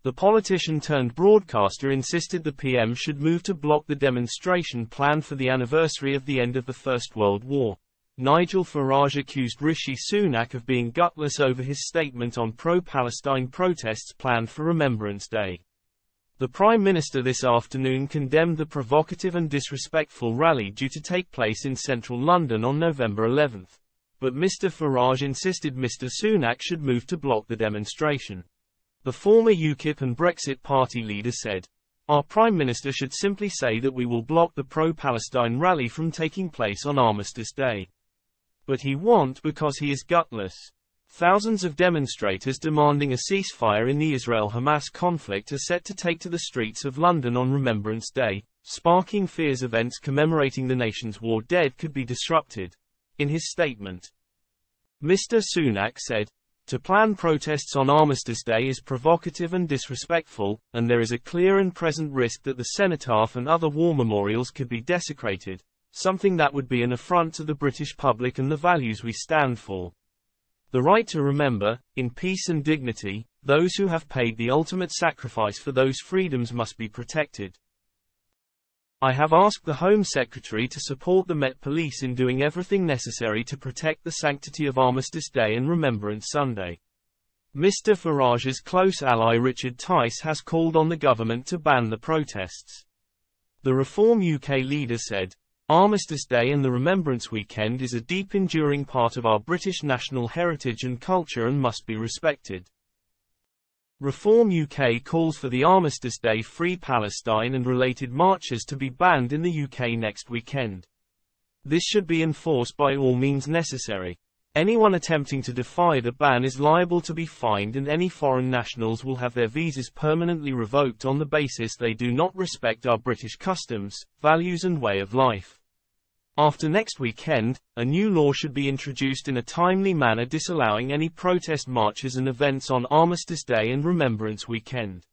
The politician-turned-broadcaster insisted the PM should move to block the demonstration planned for the anniversary of the end of the First World War. Nigel Farage accused Rishi Sunak of being gutless over his statement on pro-Palestine protests planned for Remembrance Day. The Prime Minister this afternoon condemned the provocative and disrespectful rally due to take place in central London on November 11. But Mr. Farage insisted Mr. Sunak should move to block the demonstration. The former UKIP and Brexit party leader said, "Our Prime Minister should simply say that we will block the pro-Palestine rally from taking place on Armistice Day. But he won't because he is gutless." Thousands of demonstrators demanding a ceasefire in the Israel-Hamas conflict are set to take to the streets of London on Remembrance Day, sparking fears events commemorating the nation's war dead could be disrupted. In his statement, Mr. Sunak said, "To plan protests on Armistice Day is provocative and disrespectful, and there is a clear and present risk that the cenotaph and other war memorials could be desecrated, something that would be an affront to the British public and the values we stand for. The right to remember, in peace and dignity, those who have paid the ultimate sacrifice for those freedoms must be protected. I have asked the Home Secretary to support the Met Police in doing everything necessary to protect the sanctity of Armistice Day and Remembrance Sunday." Mr. Farage's close ally Richard Tice has called on the government to ban the protests. The Reform UK leader said, "Armistice Day and the Remembrance Weekend is a deep enduring part of our British national heritage and culture and must be respected." Reform UK calls for the Armistice Day Free Palestine and related marches to be banned in the UK next weekend. This should be enforced by all means necessary. Anyone attempting to defy the ban is liable to be fined, and any foreign nationals will have their visas permanently revoked on the basis they do not respect our British customs, values and way of life. After next weekend, a new law should be introduced in a timely manner disallowing any protest marches and events on Armistice Day and Remembrance Weekend.